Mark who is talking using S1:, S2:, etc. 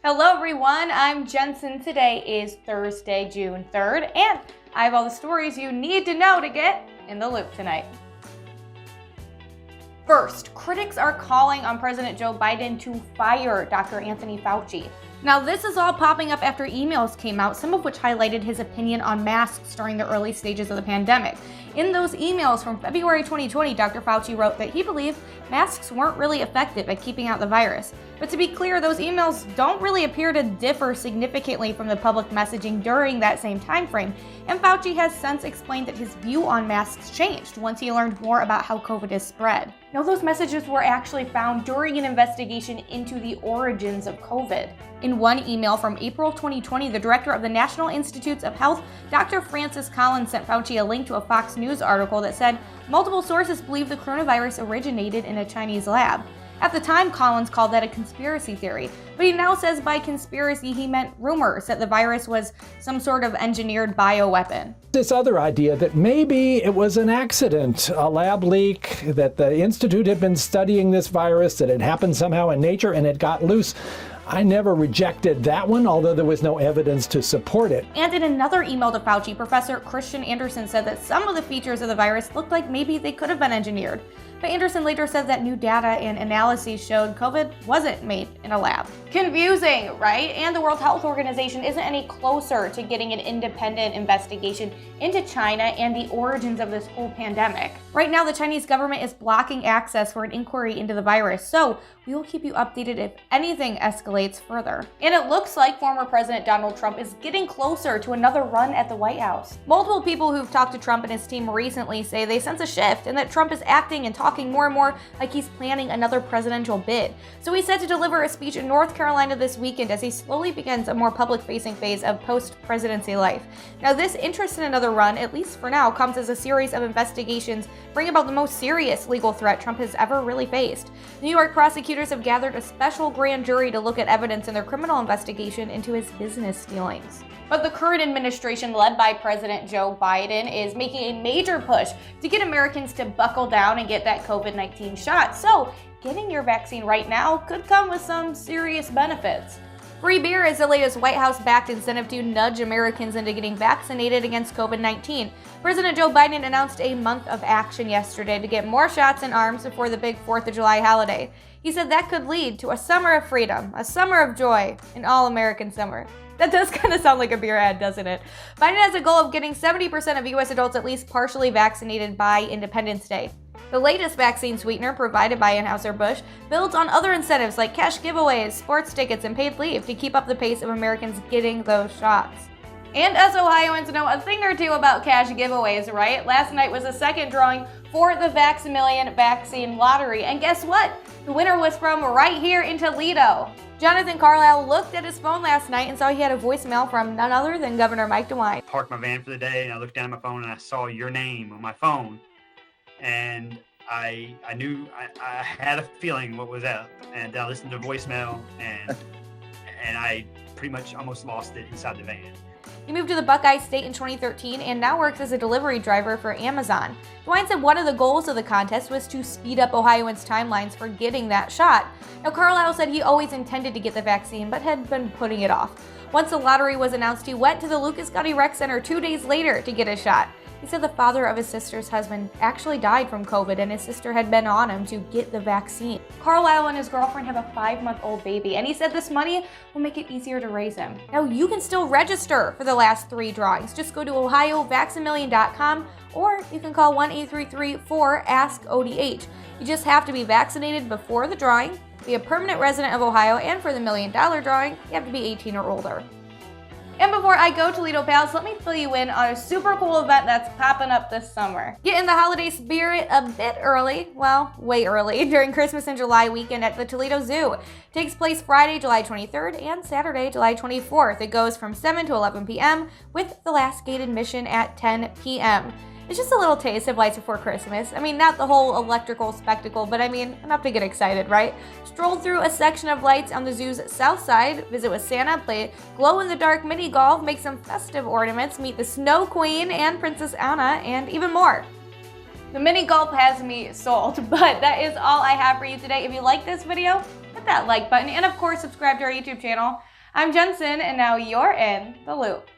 S1: Hello everyone, I'm Jensen. Today is Thursday, June 3rd, and I have all the stories you need to know to get in the loop tonight. First, critics are calling on President Joe Biden to fire Dr. Anthony Fauci. Now, this is all popping up after emails came out, some of which highlighted his opinion on masks during the early stages of the pandemic. In those emails from February 2020, Dr. Fauci wrote that he believed masks weren't really effective at keeping out the virus. But to be clear, those emails don't really appear to differ significantly from the public messaging during that same time frame, and Fauci has since explained that his view on masks changed once he learned more about how COVID is spread. Now, those messages were actually found during an investigation into the origins of COVID. In one email from April 2020, the director of the National Institutes of Health, Dr. Francis Collins, sent Fauci a link to a Fox News article that said multiple sources believe the coronavirus originated in a Chinese lab. At the time, Collins called that a conspiracy theory, but he now says by conspiracy he meant rumors that the virus was some sort of engineered bioweapon.
S2: This other idea that maybe it was an accident, a lab leak, that the Institute had been studying this virus, that it happened somehow in nature and it got loose. I never rejected that one, although there was no evidence to support it.
S1: And in another email to Fauci, Professor Christian Anderson said that some of the features of the virus looked like maybe they could have been engineered. But Anderson later said that new data and analyses showed COVID wasn't made in a lab. Confusing, right? And the World Health Organization isn't any closer to getting an independent investigation into China and the origins of this whole pandemic. Right now, the Chinese government is blocking access for an inquiry into the virus, so we will keep you updated if anything escalates further. And it looks like former President Donald Trump is getting closer to another run at the White House. Multiple people who've talked to Trump and his team recently say they sense a shift and that Trump is acting and talking more and more like he's planning another presidential bid. So he's set to deliver a speech in North Carolina this weekend as he slowly begins a more public-facing phase of post-presidency life. Now, this interest in another run, at least for now, comes as a series of investigations bring about the most serious legal threat Trump has ever really faced. New York prosecutors have gathered a special grand jury to look at evidence in their criminal investigation into his business dealings. But the current administration, led by President Joe Biden, is making a major push to get Americans to buckle down and get that COVID-19 shot. So, getting your vaccine right now could come with some serious benefits. Free beer is the latest White House-backed incentive to nudge Americans into getting vaccinated against COVID-19. President Joe Biden announced a month of action yesterday to get more shots in arms before the big 4th of July holiday. He said that could lead to a summer of freedom, a summer of joy, an all-American summer. That does kind of sound like a beer ad, doesn't it? Biden has a goal of getting 70% of U.S. adults at least partially vaccinated by Independence Day. The latest vaccine sweetener provided by Anheuser-Busch builds on other incentives like cash giveaways, sports tickets, and paid leave to keep up the pace of Americans getting those shots. And us Ohioans know a thing or two about cash giveaways, right? Last night was the second drawing for the Vax-a-Million vaccine lottery, and guess what? The winner was from right here in Toledo. Jonathan Carlisle looked at his phone last night and saw he had a voicemail from none other than Governor Mike DeWine.
S3: Parked my van for the day and I looked down at my phone and I saw your name on my phone. And I knew I had a feeling what was up. And I listened to the voicemail and I pretty much almost lost it inside the van.
S1: He moved to the Buckeye State in 2013 and now works as a delivery driver for Amazon. DeWine said one of the goals of the contest was to speed up Ohioans' timelines for getting that shot. Now, Carlisle said he always intended to get the vaccine but had been putting it off. Once the lottery was announced, he went to the Lucas County Rec Center 2 days later to get a shot. He said the father of his sister's husband actually died from COVID and his sister had been on him to get the vaccine. Carlisle and his girlfriend have a 5-month-old baby, and he said this money will make it easier to raise him. Now, you can still register for the last 3 drawings. Just go to OhioVax-a-Million.com or you can call 1-833-4-ASK-ODH. You just have to be vaccinated before the drawing, be a permanent resident of Ohio, and for the $1 million drawing, you have to be 18 or older. And before I go, Toledo pals, let me fill you in on a super cool event that's popping up this summer. Get in the holiday spirit a bit early, well, way early, during Christmas and July weekend at the Toledo Zoo. It takes place Friday, July 23rd and Saturday, July 24th. It goes from 7 to 11 p.m. with the last gate admission at 10 p.m. It's just a little taste of lights before Christmas. I mean, not the whole electrical spectacle, but I mean, enough to get excited, right? Stroll through a section of lights on the zoo's south side, visit with Santa, play glow-in-the-dark mini golf, make some festive ornaments, meet the Snow Queen and Princess Anna, and even more. The mini golf has me sold, but that is all I have for you today. If you like this video, hit that like button, and of course, subscribe to our YouTube channel. I'm Jensen, and now you're in the loop.